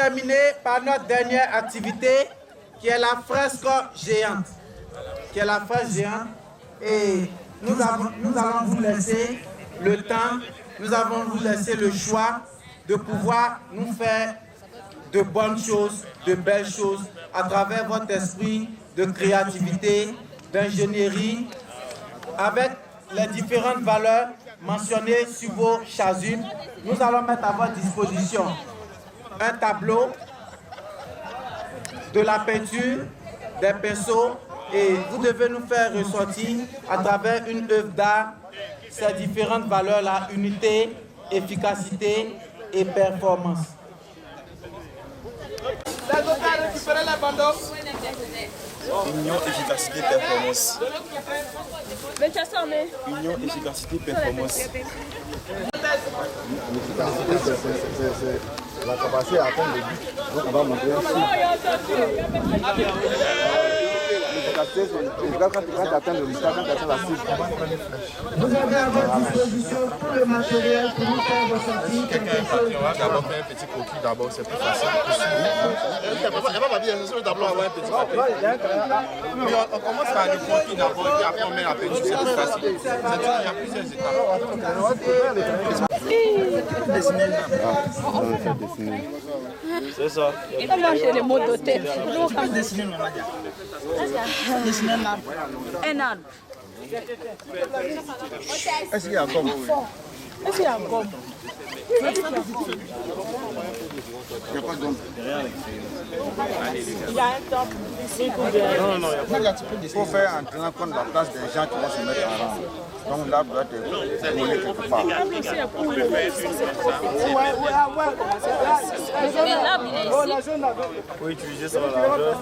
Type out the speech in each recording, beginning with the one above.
terminer par notre dernière activité qui est la fresque géante. Et nous allons vous laisser le temps, nous avons vous laissé le choix de pouvoir nous faire de bonnes choses, de belles choses à travers votre esprit de créativité, d'ingénierie, avec les différentes valeurs mentionnées sur vos chasubles. Nous allons mettre à votre disposition un tableau, de la peinture, des pinceaux, et vous devez nous faire ressortir à travers une œuvre d'art ces différentes valeurs-là: unité, efficacité et performance. Union, efficacité, performance. Union, efficacité, performance. L'efficacité, c'est la capacité à atteindre le but. Donc on va montrer ici. L'efficacité, c'est quand tu atteins le résultat, quand tu atteins la cible. Vous avez à votre disposition tout le matériel pour nous faire ressortir quelque chose. On va d'abord faire un petit croquis, d'abord, c'est plus facile. On commence par le croquis d'abord, et après on met la peinture, c'est plus facile. Il y a plusieurs étapes. C'est ça. Il va manger les mots de tête. Un arbre. Est-ce qu'il y a encore? Est-ce qu'il y a un gomme? Il n'y a pas de gomme. Il y a un top. Non, il faut faire en tenant compte de la place des gens qui vont se mettre en rang. Donc là, doit être collé quelque part. Il faut utiliser ça à l'argent.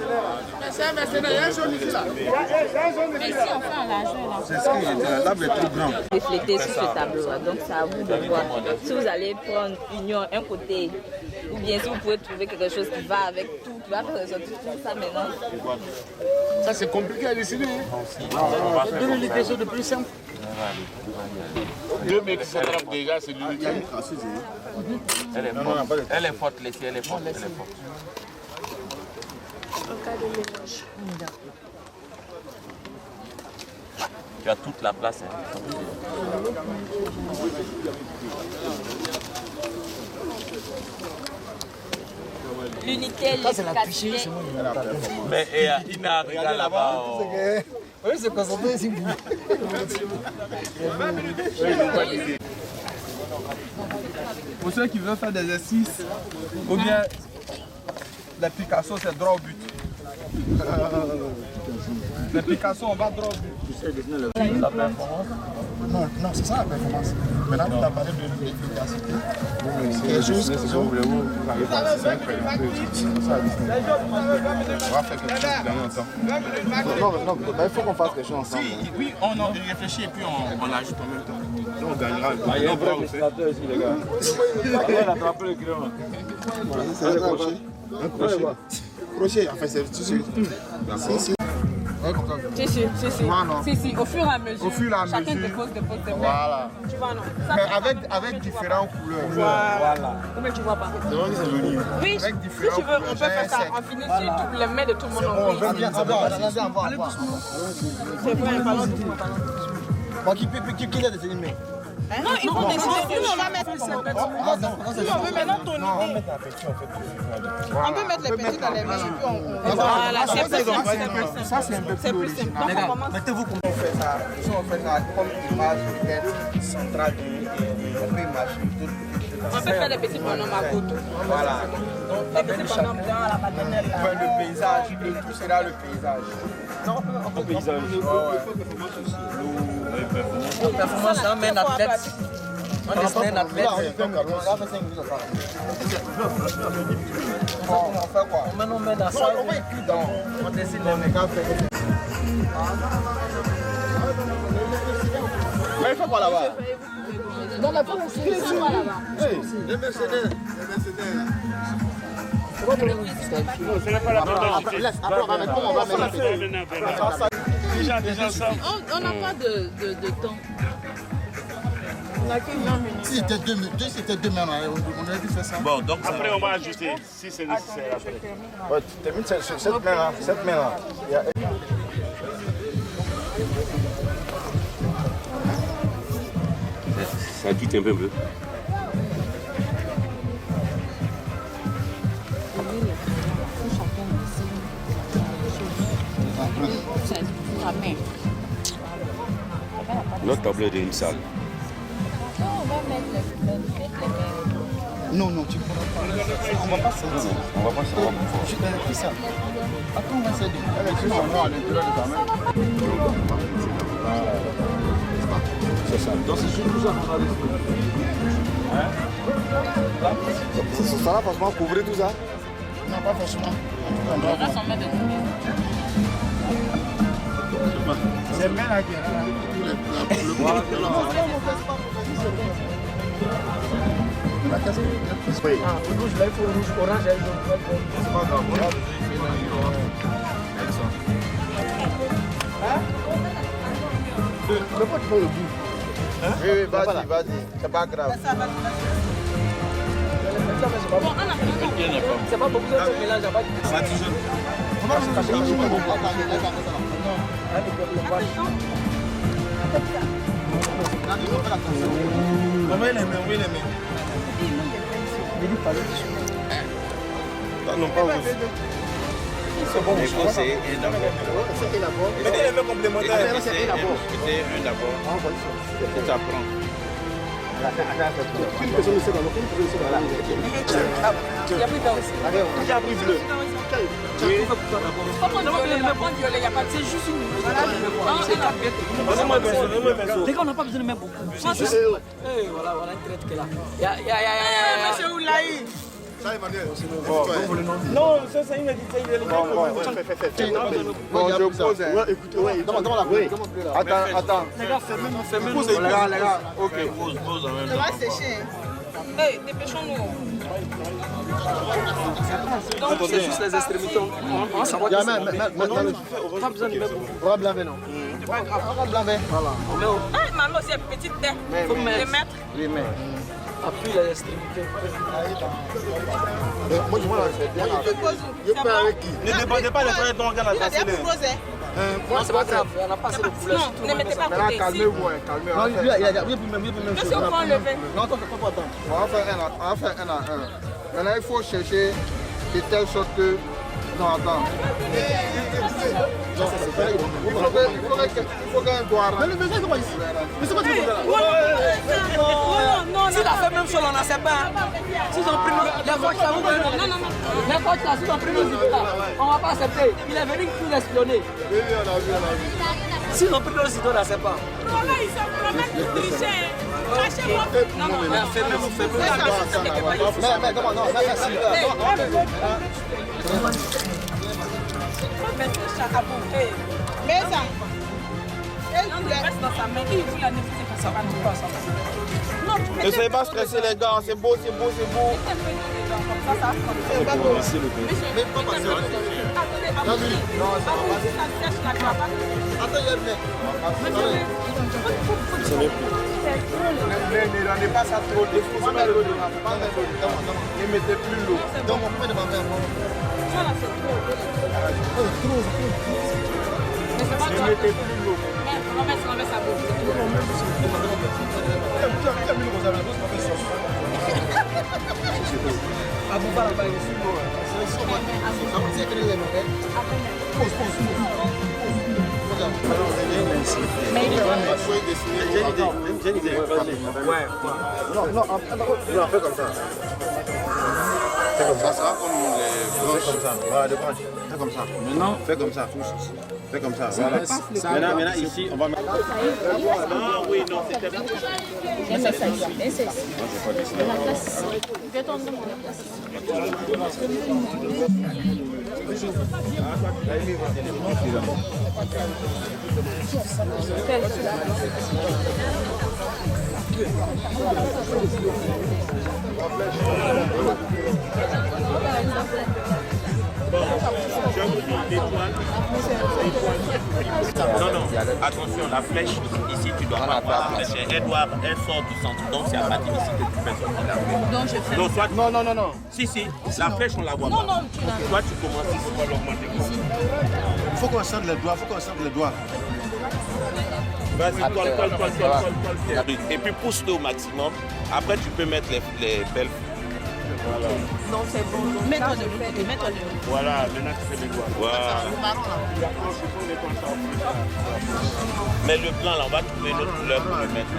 C'est ce qui est, l'arbre est trop grand. Refléter sur ce tableau-là, donc c'est à vous de voir. Si vous allez prendre union un côté, ou bien si vous pouvez trouver quelque chose qui va avec tout, qui va faire ressortir tout ça maintenant. Ça c'est compliqué à décider. Donnez-lui quelque chose de plus simple. Deux mecs qui s'attrapent déjà, c'est lui. Elle est forte, les filles, elle est forte. En cas de mélange. Tu as toute la place. Hein. L'unité, l'efficacité. Mais il n'a rien là-bas. Oui, c'est concentré ici. Pour ceux qui veulent faire des exercices, ou bien les Picasso, c'est droit au but. Les Picasso, on va droit au but. La performance? Non, c'est ça la performance. Maintenant, tu as parlé de l'efficacité. Quelque chose que vous voulez, vous allez participer un peu. On va faire quelque chose dans longtemps. Non, il faut qu'on fasse quelque chose ensemble. Oui, on réfléchit et puis on ajoute en même temps. On gagnera. Il y a un vrai administrateur ici, les gars. Il a attrapé le crayon. C'est un crochet. Un crochet. Crochet, enfin, c'est tout de suite. Si. Si, au fur et à mesure. Au fur et à Chacun mesure. dépose. Voilà. Tu vois, non? Mais avec différentes couleurs. Voilà. Comment tu vois pas? Oui, Avec si différentes tu veux, on peut couleurs, faire ça. On finit sur les mains de tout le monde. On veut bien avoir. C'est vrai, pas loin. Bon, qui l'a dessiné? Non, il faut dessiner. Nous, on va mettre ça. On veut maintenant ton Non, on idée. met la peinture, en fait. On peut mettre les petits dans les mains et puis on... Voilà, c'est plus simple. Ça, c'est un peu C'est plus simple. Donc, on commence. mettez-vous comment on fait ça. On fait ça comme image peut-être centrale on peut imaginer. On peut faire des petits bonhommes à côté. Voilà. Des petits bonhommes dans la maternelle. Le paysage, et tout sera le paysage. Non, on peut paysage. Performance, on met un athlète. On dessine un athlète. On fait quoi? On met dans ça. On va écrire dans. On dessine Mais il faut quoi là-bas? Dans la porte, c'est quoi là-bas? Les mercenaires. Après, on va mettre comment on va mettre. On n'a pas de temps. Si c'était 2 mains, on aurait pu faire ça. Bon, donc après, on va ajuster si c'est nécessaire. Ouais, tu termines cette main-là. Cette main-là. Ça quitte un peu. Notre tableur est une salle. Non, tu ne pourras pas. On va pas sortir. On va pas savoir. Qui ça? Après, on va s'aider. Elle est moi à l'intérieur de ta main. C'est ça. Donc, c'est surtout ça qu'on a décidé. C'est ça là, franchement, couvrir tout ça? Non, pas forcément. C'est bien la guerre. Oui. Rouge, là, il faut rouge, orange, et jaune. C'est pas grave. Ne pas te faire le bout. Oui, vas-y. C'est pas grave. C'est pas beaucoup de mélange, pas de Non, pas vous. C'est bon, c'est un d'abord. Mettez les mains complémentaires. C'est un d'abord. Ça prend. Une personne ne sait pas. Il y a plus d'or aussi. Qui a pris bleu? C'est juste une. Les gars, on n'a pas besoin de mettre beaucoup. C'est juste. Voilà, une traite qui est là. Monsieur Oulaï. Ça, Emmanuel. Non, ça, c'est une édition. Bon, je pose. Écoutez, demande la clé. Attends. Les gars, fais-moi. Pose, les gars. Ok. Pose en même Ça va sécher. Hey, dépêchons-nous. Donc, c'est juste les extrémités. On va savoir. Pas besoin de mettre beaucoup. On va blâmer, non? On va blâmer. Voilà. Ah, maman, c'est petite tête. Il faut les mettre. Les mains. Appuie les extrémités. Moi, je vois là, c'est bien. Je peux avec qui? Ne dépendez pas des frères dont on a Il a déjà proposé. Non, c'est pas grave. On n'a pas assez de couleurs. Non, ne mettez pas à côté ici. Calmez-vous, calmez-vous. Non, lui, il a même Qu'est-ce qu'on va enlever? Non, attends, faut pas attendre. On va faire un à un. Maintenant, il faut chercher de telle sorte que... Non, attends. Il faut qu'un doigt... Mais c'est quoi ici? Mais c'est quoi tu veux là? Non. S'il a fait même chose, on n'en sait pas. S'ils ont pris les coachs là, les coachs là, s'ils ont pris nos résultats, on ne va pas accepter. Il est venu nous espionner. Oui, on a vu. S'ils ont pris nos résultats, on n'en sait pas. Ils se promettent de tricher. Cachez-moi. Non, fais-moi. Mais comment? Non, Mais ça. Il reste dans sa main. Il dit la nécessité que ça va nous passer. ne soyez pas stressés, les gars. C'est beau. Ne pas ça trop. Ne mettez plus l'eau. Donc on peut demander ne mettez plus l'eau. On va mettre sa bouche. Non, fais comme ça. Ça sera comme les comme ça. Voilà, fais comme ça. Maintenant, fais comme ça. Fais comme ça. Voilà. Maintenant, ici, on va mettre. Non, oui, non, c'était bon. Non, non, attention, la flèche, ici tu dois pas voir la flèche. Elle sort du centre. Donc c'est à partir d'ici que tu fais sortir la flèche. Donc je fais. Donc, soit, non. Si, la flèche on la voit pas. Non, Toi tu commences ici. Il faut qu'on sente les doigts, Vas-y, colle. Et puis pousse-le au maximum. Après tu peux mettre les belles. Voilà. Non, c'est bon. Mets-toi de l'autre côté, Voilà, maintenant tu fais les doigts. Voilà. Mais le blanc là, on va trouver une autre couleur pour le mettre.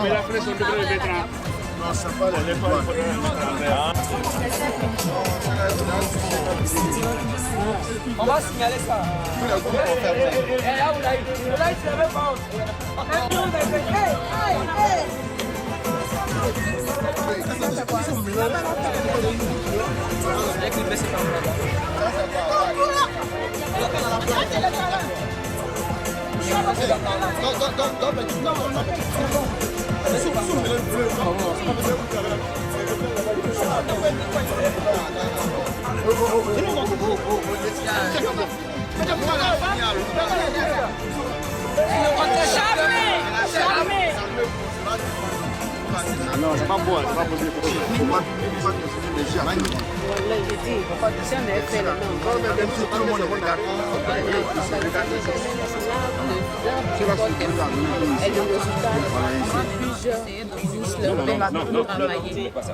Mais la flèche, on devrait le mettre là. Non, c'est pas les doigts. On va signaler ça. Là où là, il se lève pas. Jamais. Non, c'est pas bon, c'est pas possible. Il faut pas que je déjà.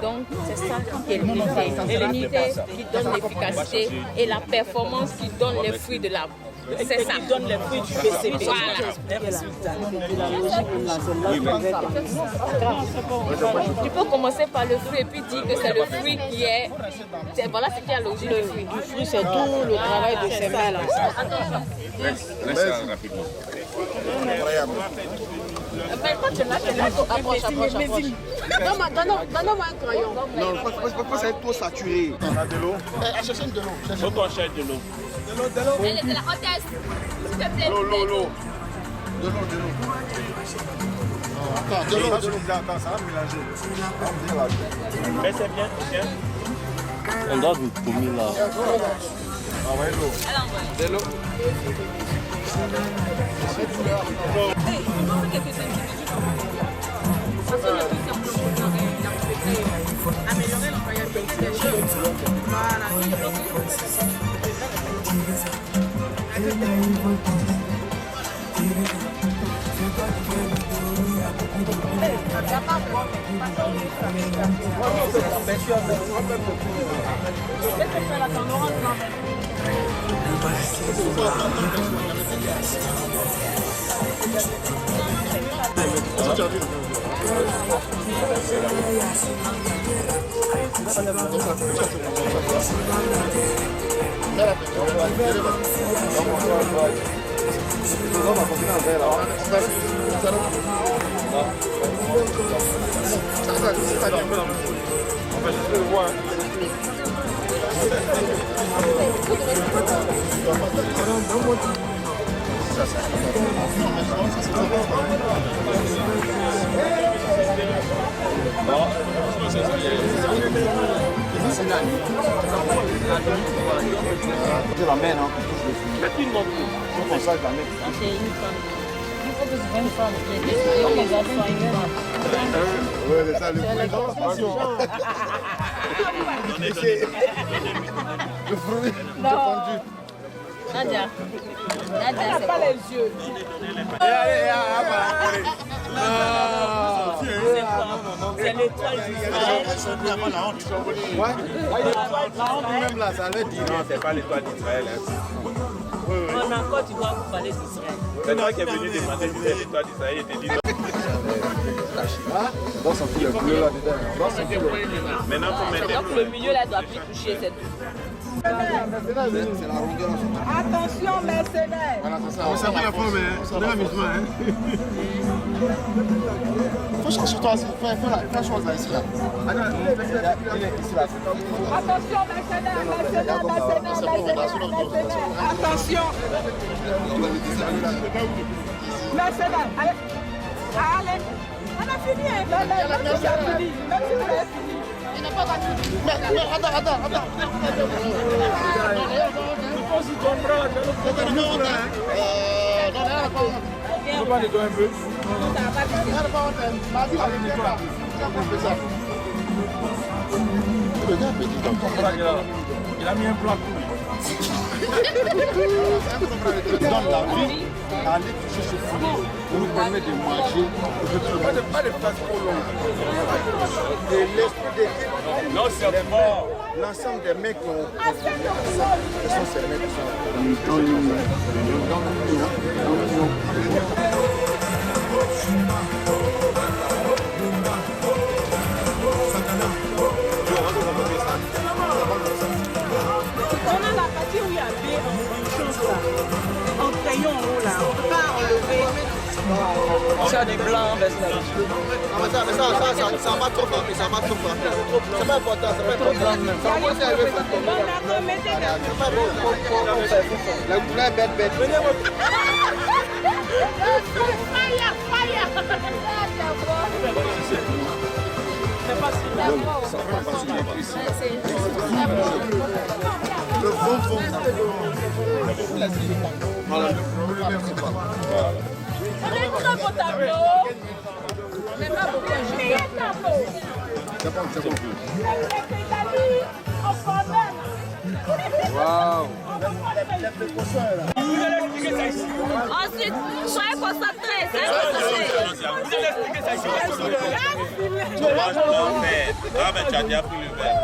Donc c'est ça qui est l'unité. Et l'unité qui donne l'efficacité et la performance qui donne les fruits de la. C'est ça qui donne les fruits du PCP. Voilà. Tu peux commencer par le fruit et puis dire que c'est le fruit qui est. Voilà ce qui est logique. Le fruit, c'est tout le travail de ces mains-là. Laisse rapidement. Mais quand tu l'as, approche. Donne-moi un crayon. Non, pas ça être trop saturé. On a de l'eau. Cherchez de l'eau. Faut qu'on cherche de l'eau. Elle est de la hôtesse. S'il te plaît. L'eau. De l'eau. Attends, de l'eau. Ça va mélanger. Mais c'est bien, tiens. On doit vous tourner là. Envoyez l'eau. De l'eau. Améliorer l'employabilité des jeunes. Voilà. C'est la main, hein. C'est une montre. Comme ça, la main. C'est une femme. Il faut que ce soit une femme qui est les enfants. Oui, c'est ça, le fruit. Le fruit, défendu. Nadia, c'est Pas les yeux. C'est l'étoile d'Israël. La honte même là, ça veut dire. Non, c'est pas l'étoile d'Israël. On a encore, tu dois vous parler d'Israël. C'est toi qui es venu demander si c'est l'étoile d'Israël et te dit non. On va sentir le bleu là dedans. On va sentir le bleu. Maintenant, faut mettre. Donc le milieu là doit plus toucher cette. C'est la rondeur. Attention, mercenaires. Voilà, c'est ça. On s'est pris la forme, c'est de l'amusement. Faut chercher toi, fais chose là, ici là. Il est ici là. Attention, mercenaires. Attention. Mercenaires, allez. Allez. On a fini, hein. Même si vous avez fini. Il n'a pas gagné. Mais attends. pas nettoyer un peu? Il a mis un plat. Donne la vie à aller toucher ce fruit pour nous permettre de manger. Pas de place trop longue. Et l'esprit d'équipe, Non, c'est mort. l'ensemble des mecs qui ont ce sont ces mecs qui sont On a la partie où il y a B en crayon en haut là. On ne peut pas enlever. Ça du blanc, mais ça. ça va trop fort, mais ça va trop fort. C'est pas important, c'est pas important. Ça va commencer à arriver fort. La couleur est bête. Le fond. Voilà. C'est bon. Waouh. Ensuite, soyez concentrés. Vous allez expliquer ça ici. Ah, mais tu as déjà pris le verre.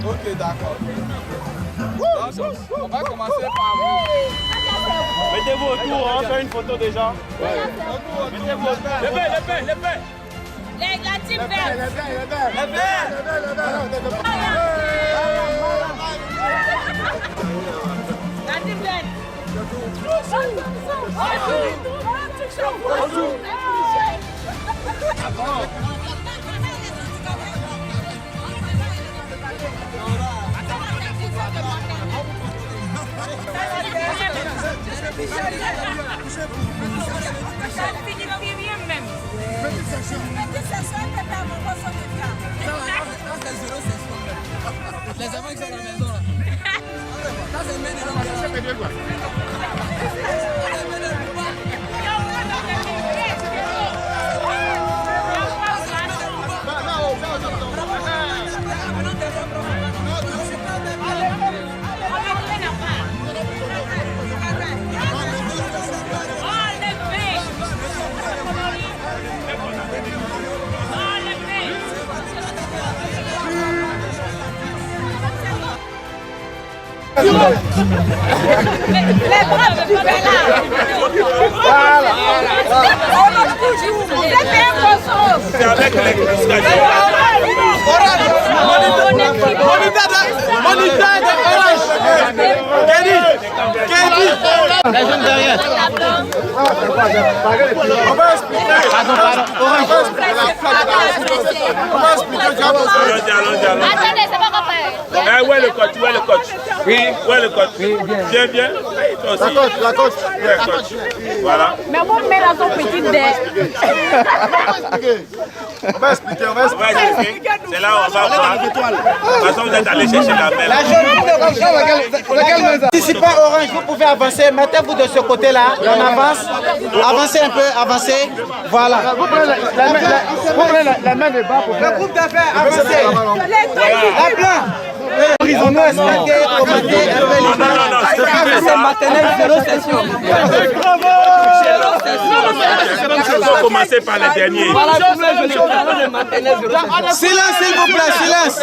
Ok, d'accord. On va commencer par vous. Mettez-vous autour, on fait une photo déjà. Mettez-vous autour. Les paix. La team verte. La team verte. Les enfants qui sont à la maison là. Ça c'est mené Les bras du là. Voilà. Vous êtes un conscience. C'est avec l'électricité. La jeune derrière. On va expliquer. Attendez, c'est pas compris. Où est le coach? Oui. Où est le coach? Viens. Toi aussi. La coach. Voilà. Mais moi, je mets dans son petit dé. On va expliquer. C'est là où on va voir. De toute façon, vous êtes allé chercher la belle. La jeune participant orange, vous pouvez avancer. Mettez-vous de ce côté-là. On avance. Avancez un peu, avancez. Voilà. Vous prenez la main de bas pour faire. Le groupe d'affaires, avancez. La blanc. Prisonniers, expliquez, commentez, un peu les Non. C'est maternelle, zéro session. Il faut commencer par les derniers. Voilà, pour les jeunes, maternelle, zéro session. Silence, s'il vous plaît, silence.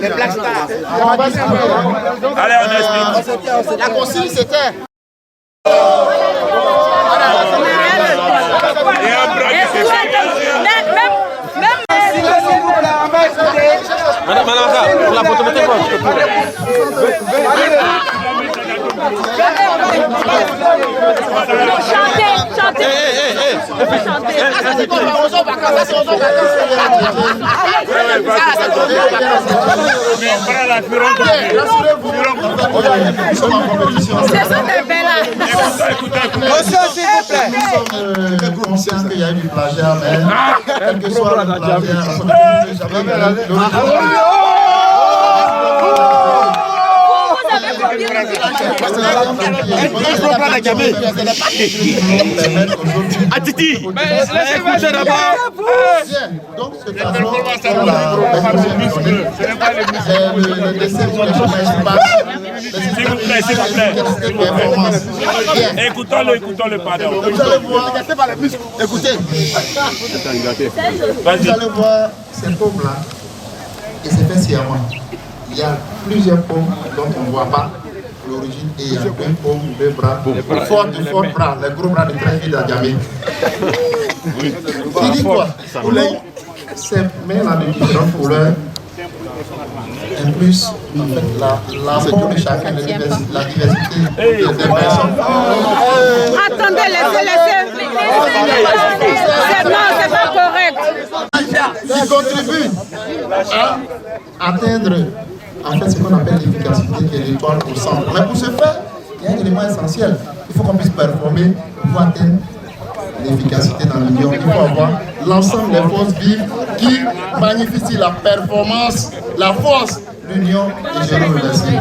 Les Black Stars. Allez, on explique. La consigne, c'était. Et un bras qui s'est fait. Silence, s'il vous plaît, on va écouter. Madame Malaka, pour la photo, mettez-vous. Chantez. Nous sommes conscients qu'il y a eu du plagiat, mais quel que soit le plagiat, donc ce tableau, le dessin sur le chemin se passe. S'il vous plaît, s'il vous plaît. Écoutons-le, pardon. Vous allez voir, écoutez. Vous allez voir ces paumes-là, et c'est fait sciemment. Il y a plusieurs paumes dont on ne voit pas l'origine, et il y a deux paumes, deux bras, forts bras, les gros bras de Tréfi d'Adjamé. Il dit quoi? Ces mains-là de différentes couleurs, en plus, en fait, la peau de chacun, la diversité des personnes. Attendez, laissez. Non, c'est pas correct. Qui contribue à atteindre en fait ce qu'on appelle l'efficacité, qui est l'étoile au centre. Mais pour ce faire, il y a un élément essentiel. Il faut qu'on puisse performer pour atteindre l'efficacité dans l'union. Il faut avoir l'ensemble des forces vives qui magnifient la performance, la force, l'union, et je vous remercie.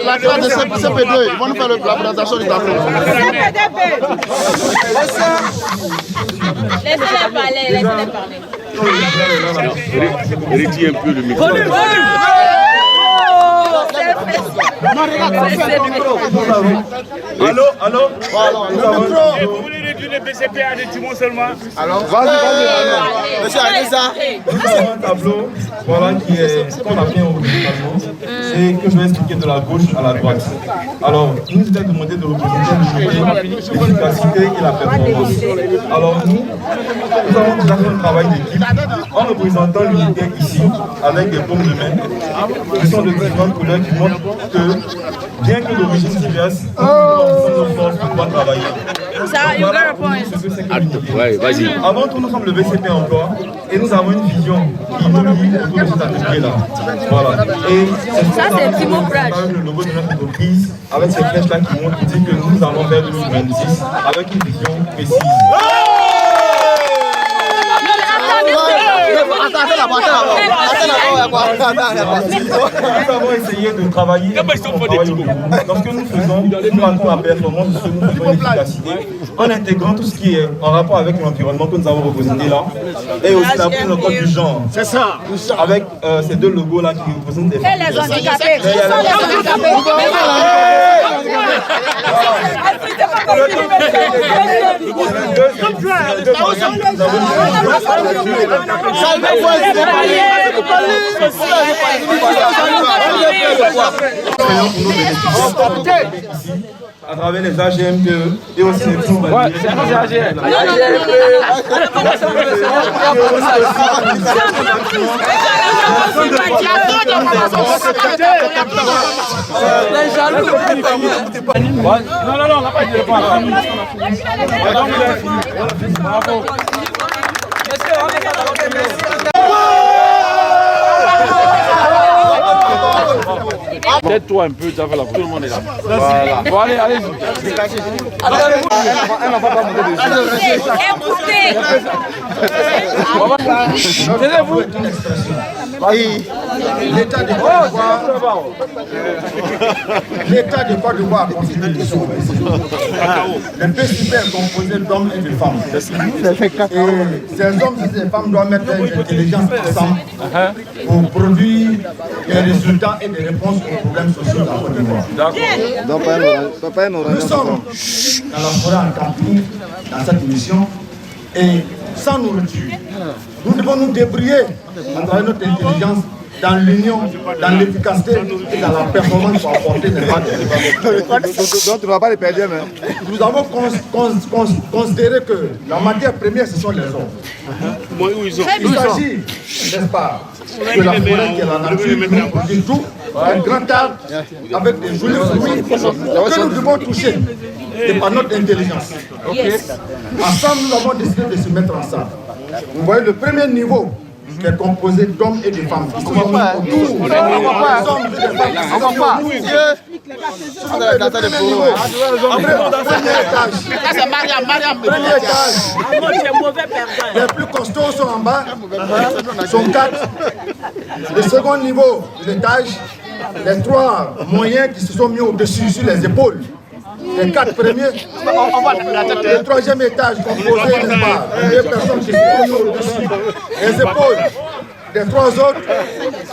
La classe de CP2, ils vont nous faire la présentation du tableau. Laissez-les parler. Retire un peu le micro. Allô? Vous voulez réduire le BCP à des timons seulement? Alors, vas-y. Monsieur Adessa, nous avons un tableau, voilà, qui est ce qu'on a fait au tableau, et que je vais expliquer de la gauche à la droite. Alors, nous nous avons demandé de représenter l'efficacité et la performance. Alors, nous avons déjà fait un travail d'équipe en représentant l'unité ici, avec des paumes de main, qui sont de différentes couleurs qui montrent que, bien que l'origine diverse, nous avons nos forces pour pouvoir travailler. Vas-y. Avant tout, nous sommes le VCP encore et nous avons une vision qui nous lie autour de cet atelier-là. Voilà. Et c'est le logo de notre entreprise avec ces flèches-là qui montrent, qui dit que nous allons vers 2026 avec une vision précise. Nous avons essayé de travailler au bureau. Dans ce que nous faisons, nous rentrons la performance, nous faisons l'efficacité, en intégrant tout ce qui est en rapport avec l'environnement que nous avons représenté là, et aussi la prise en compte du genre. C'est ça. Avec ces deux logos là qui représentent des femmes. Et les handicapés. À travers les AGMPE et aussi les fonds validés. C'est un AGM. Non, on n'a pas dit le point. Tête-toi un peu, tu vas faire la photo, tout le monde est là. Voilà. Bon, allez, allez-y. Elle n'a pas monté dessus. Taisez-vous. L'État de Côte d'Ivoire a considéré des choses. Le PCP est composé d'hommes et de femmes. Et ces hommes et ces femmes doivent mettre leur intelligence ensemble pour produire des résultats et des réponses aux problèmes sociaux de la Côte d'Ivoire. Nous sommes dans la forêt en camping dans cette émission. et sans nourriture. Nous devons nous débrouiller à travers notre intelligence dans l'union, dans l'efficacité et dans la performance pour apporter des ventes. Donc tu ne vas pas les perdre, mais... Nous avons considéré que la matière première, ce sont les hommes. Il s'agit, n'est-ce pas, de la forêt qui est la nature, nous produit tout, un grand arbre avec des jolis fruits que nous devons toucher et par notre intelligence. Ensemble, nous avons décidé de se mettre ensemble. Vous voyez le premier niveau qui est composé d'hommes et de femmes. On ne voit pas. Premier étage. Les plus costauds sont en bas. Sont 4. Le second niveau de l'étage, les 3 moyens qui se sont mis au-dessus sur les épaules. Les 4 premiers, le troisième étage composé de 2 personnes qui sont mises au-dessus. Les épaules des 3 autres.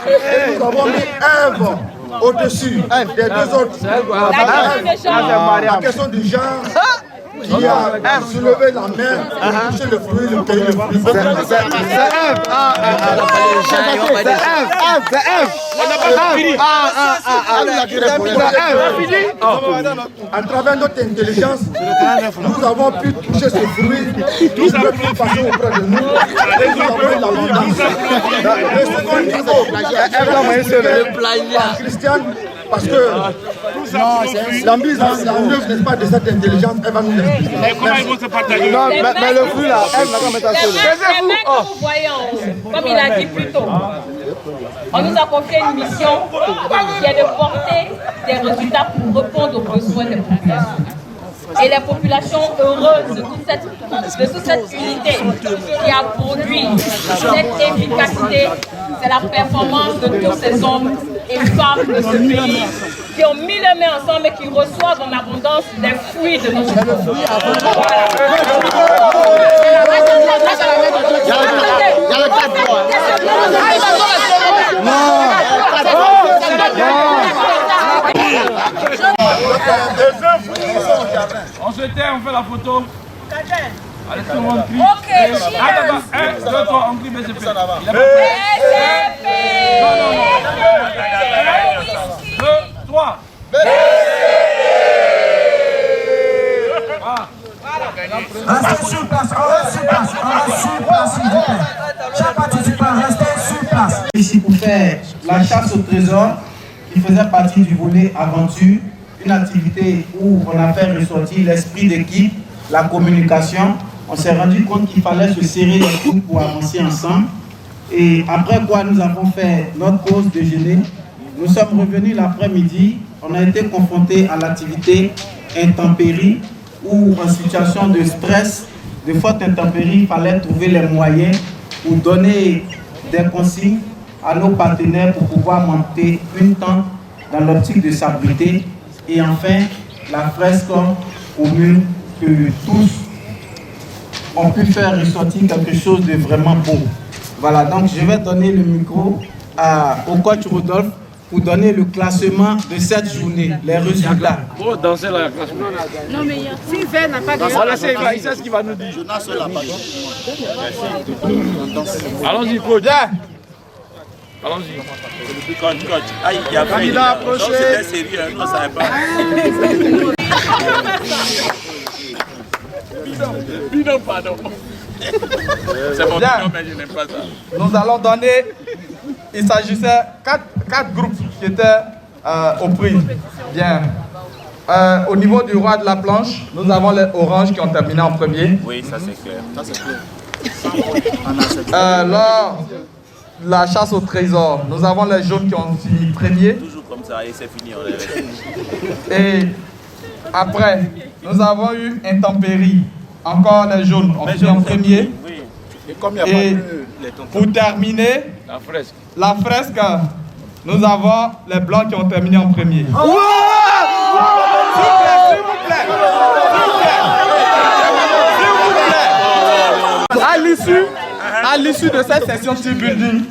Et nous avons mis Ève au-dessus des 2 autres. La question du genre qui a soulevé la main, touché le fruit, le cueilli le fruit. C'est Ève. À travers notre intelligence, nous avons pu toucher ce fruit, nous avons pu passer auprès de nous, et nous avons eu l'abondance. Le second niveau, Christiane, parce que la mise en œuvre, n'est-ce pas, de cette intelligence, elle va nous l'expliquer. Mais comment ils vont se partager? Non, mais le fruit là, elle va mettre à Les mains que vous voyez en haut, comme il a dit plus tôt, on nous a confié une mission qui est de porter des résultats pour répondre aux besoins des populations. Et les populations heureuses de toute cette unité qui a produit cette efficacité, c'est la performance de tous ces hommes et femmes de ce pays qui ont mis les mains ensemble et qui reçoivent en abondance des fruits de notre pays. On se tait, on fait la photo. Allez, tout le monde crie. Ok, Attends, 1, 2, 3, on crie BCP. Il a pas fait. 2, 3. Restez sur place, on reste sur place, s'il vous plaît. Chaque participant, restez sur place. Ici pour faire la chasse au trésor qui faisait partie du volet aventure, une activité où on a fait ressortir l'esprit d'équipe, la communication. On s'est rendu compte qu'il fallait se serrer les coudes pour avancer ensemble. Et après quoi, nous avons fait notre pause déjeuner. Nous sommes revenus l'après-midi. On a été confrontés à l'activité intempérie où en situation de stress, de forte intempérie, il fallait trouver les moyens pour donner des consignes à nos partenaires pour pouvoir monter une tente dans l'optique de s'abriter. Et enfin, la fresque commune que tous ont pu faire ressortir quelque chose de vraiment beau. Voilà, donc je vais donner le micro au coach Rodolphe pour donner le classement de cette journée, les résultats. Pour danser la classement. Non mais Sylvain n'a pas de... Voilà, c'est ce qu'il va nous dire. Allons-y, coach. Allons-y. Coach. Ah, il y a fait. Il a approché. C'était sérieux, on ne savait pas. Bidon, pardon. C'est mon bidon, mais je n'aime pas ça. Nous allons donner, il s'agissait 4 groupes qui étaient au prix. Bien. Au niveau du roi de la planche, nous avons les oranges qui ont terminé en premier. Oui, ça c'est clair. Lors de la chasse au trésor, nous avons les jaunes qui ont fini premier. Toujours comme ça, et c'est fini, on les reste. Et après, nous avons eu intempérie. Encore les jaunes ont fini en premier. Oui. Et pour terminer, la fresque, nous avons les blancs qui ont terminé en premier. À l'issue de cette session team building,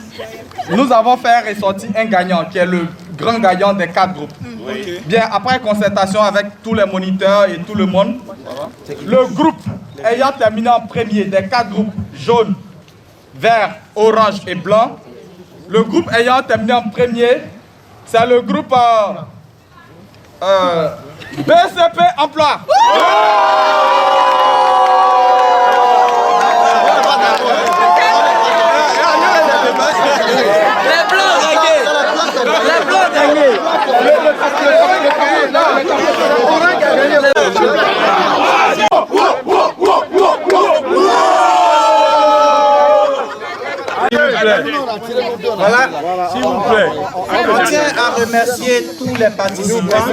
nous avons fait ressortir un gagnant qui est le grand gagnant des 4 groupes. Oui. Bien, après concertation avec tous les moniteurs et tout le monde, le groupe ayant terminé en premier des 4 groupes jaune, vert, orange et blanc, le groupe ayant terminé en premier, c'est le groupe BCP Emploi. Les blancs gagnés. Les blancs gagnés. Voilà. S'il vous plaît. On tient à remercier tous les participants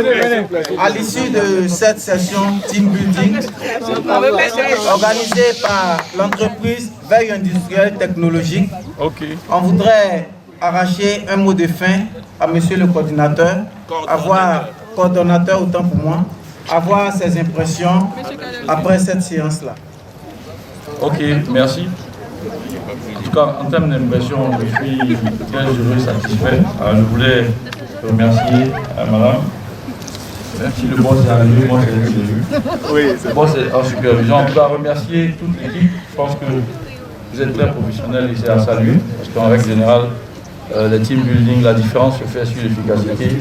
à l'issue de cette session Team Building organisée par l'entreprise Veille Industrielle Technologique. On voudrait arracher un mot de fin à monsieur le coordinateur, coordonnateur autant pour moi, avoir ses impressions après cette séance-là. Ok, merci. En tout cas, en termes d'impression, je suis très heureux et satisfait. Je voulais remercier madame. Même si le boss est arrivé, moi j'ai vu. Oui, le boss est en supervision. En tout cas, remercier toute l'équipe. Je pense que vous êtes très professionnels et c'est à saluer. Parce qu'en règle générale, le team building, la différence se fait sur l'efficacité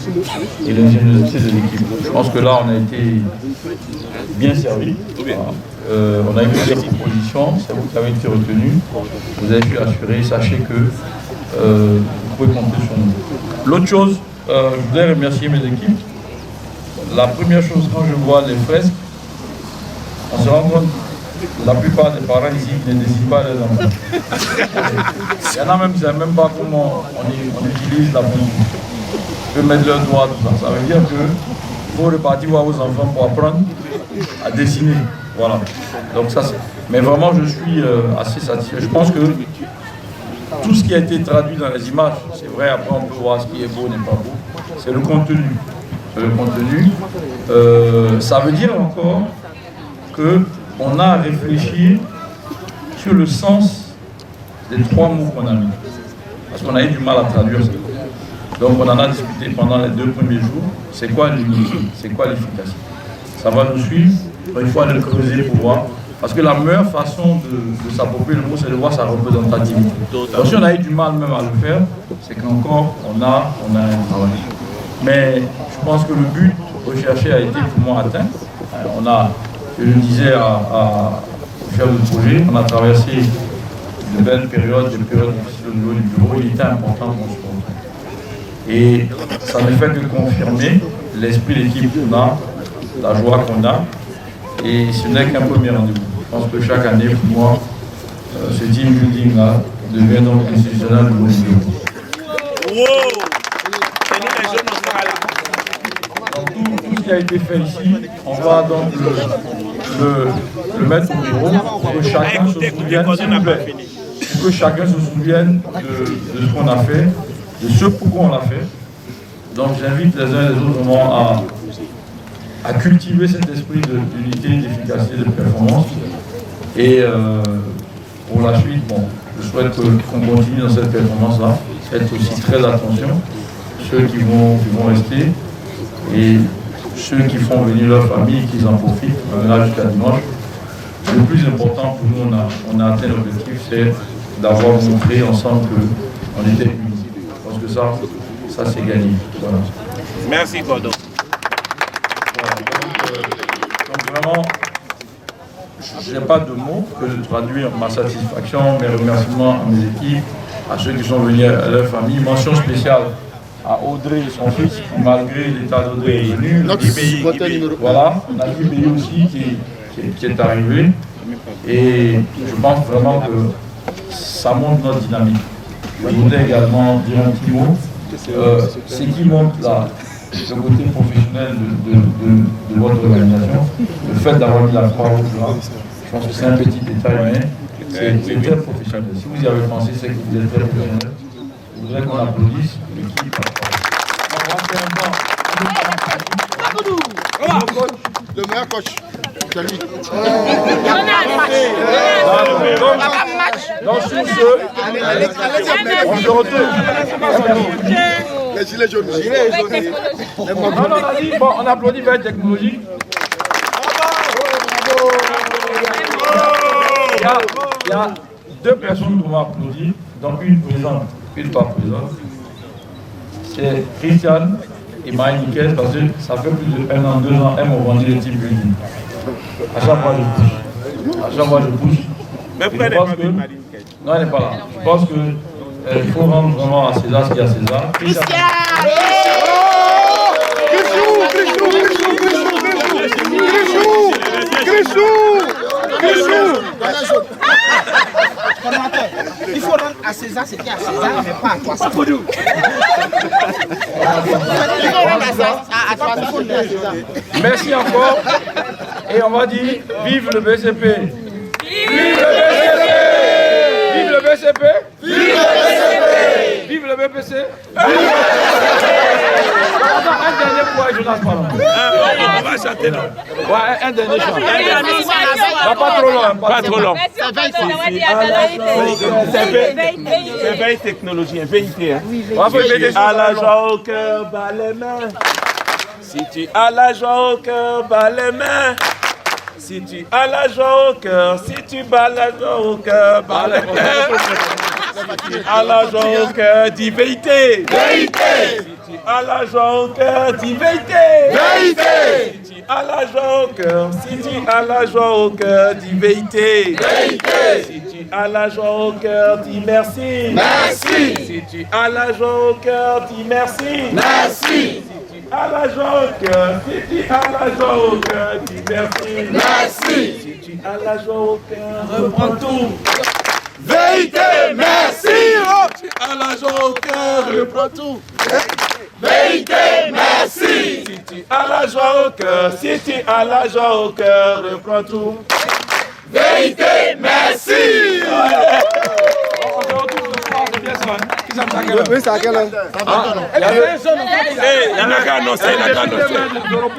et l'ingéniosité de l'équipe. Je pense que là, on a été bien servi. On a eu plusieurs propositions, c'est vous qui avez été retenu. Vous avez pu assurer, sachez que vous pouvez compter sur nous. L'autre chose, je voudrais remercier mes équipes. La première chose, quand je vois les fresques, on se rend compte que la plupart des parents ici ne décident pas les enfants. Il y en a même qui ne savent même pas comment on utilise la politique. Ils peuvent mettre leurs doigts, tout ça. Ça veut dire qu'il faut repartir voir vos enfants pour apprendre à dessiner. Voilà. Donc ça, mais vraiment, je suis assez satisfait. Je pense que tout ce qui a été traduit dans les images, c'est vrai, après on peut voir ce qui est beau, n'est pas beau, c'est le contenu. Le contenu, ça veut dire encore qu'on a réfléchi sur le sens des 3 mots qu'on a mis. Parce qu'on a eu du mal à traduire ça. Donc on en a discuté pendant les 2 premiers jours. C'est quoi l'unité? C'est quoi l'efficacité? Ça va nous suivre. Il faut aller le creuser pour voir. Parce que la meilleure façon de s'approprier le mot, c'est de voir sa représentativité. Donc si on a eu du mal même à le faire, c'est qu'encore on a un travail. Mais je pense que le but recherché a été pour moi atteint. Je le disais à chef de projet, on a traversé de belles périodes, des périodes difficiles au niveau du bureau. Il était important qu'on se rencontre. Et ça ne fait que confirmer l'esprit d'équipe qu'on a, la joie qu'on a. Et ce n'est qu'un premier rendez-vous. Je pense que chaque année, pour moi, ce team building-là devient donc institutionnel de mon bureau. Tout ce qui a été fait ici, on va donc le mettre au bureau pour que chacun se souvienne, s'il vous plaît, pour que chacun se souvienne de ce qu'on a fait, de ce pourquoi on l'a fait. Donc j'invite les uns et les autres vraiment à cultiver cet esprit d'unité, d'efficacité, de performance. Et pour la suite, bon, je souhaite qu'on continue dans cette performance-là, faites aussi très attention, ceux qui vont rester et ceux qui font venir leur famille, qu'ils en profitent, là jusqu'à dimanche. Le plus important pour nous, on a atteint l'objectif, c'est d'avoir montré ensemble qu'on était unis. Parce que ça c'est gagné. Voilà. Merci Gordon. Donc vraiment, je n'ai pas de mots que de traduire ma satisfaction, mes remerciements à mes équipes, à ceux qui sont venus à leur famille. Mention spéciale à Audrey et son fils, qui malgré l'état d'Audrey est venu. Voilà, on a l'IBI aussi qui est arrivé. Et je pense vraiment que ça montre notre dynamique. Je voudrais également dire un petit mot. Ce qui montre le côté professionnel de votre organisation, le fait d'avoir mis la croix rouge là, je pense que c'est un petit détail, mais c'est très professionnel. Si vous y avez pensé, c'est que vous êtes très professionnel. Je voudrais qu'on applaudisse l'équipe. Le meilleur coach, c'est lui. Donc sur ce, on se retrouve. Les gilets jaunes. On applaudit Veille Technologique. Il y a 2 personnes qu'on va applaudir, donc une présente, une pas présente. C'est Christiane et Marie-Nickel, parce que ça fait plus de 1 an, 2 ans, elles m'ont vendu le team building. À chaque fois, je pousse. À chaque fois, je pousse. Mais pourquoi elle n'est pas venue, Marie-Nickel? Non, elle n'est pas là. Je pense qu'il faut rendre vraiment à César ce qu'il y a à César. Christian! Il faut rendre à César ce qui est à César, mais pas à toi. C'est pour nous. Merci encore. Et on va dire vive le BCP. Vive le BCP. Vive le BCP. Vive le BCP. Vive le BPC. Un dernier point, Jonas, pardon. On va chanter là. Ouais, un dernier chant. Pas trop long. Pas trop long. C'est veille technologie, veillité. Si tu as la joie au cœur, bas les mains. Si tu as la joie au cœur, bas les mains. Si tu as la joie au cœur, si tu bats la joie au cœur, bas les mains. Si tu as la joie au cœur, dis vérité. Vérité. Si tu as la joie au cœur, dis vérité. Vérité. Si tu as la joie au cœur, si tu as la joie au cœur, dis vérité. Vérité. Si tu as la joie au cœur, dis merci. Merci. Si tu as la joie au cœur, dis merci. Merci. À la joie au cœur, si tu as la joie au cœur, dis merci. Merci. Si tu as la joie au cœur, reprends tout. Vérité, merci. Si tu as la joie au cœur, reprends tout. Vérité, merci. Si tu as la joie au cœur, si tu as la joie au cœur, reprends tout. Vérité, merci. Oui, c'est à quelle heure? Il y en a qu'à annoncer,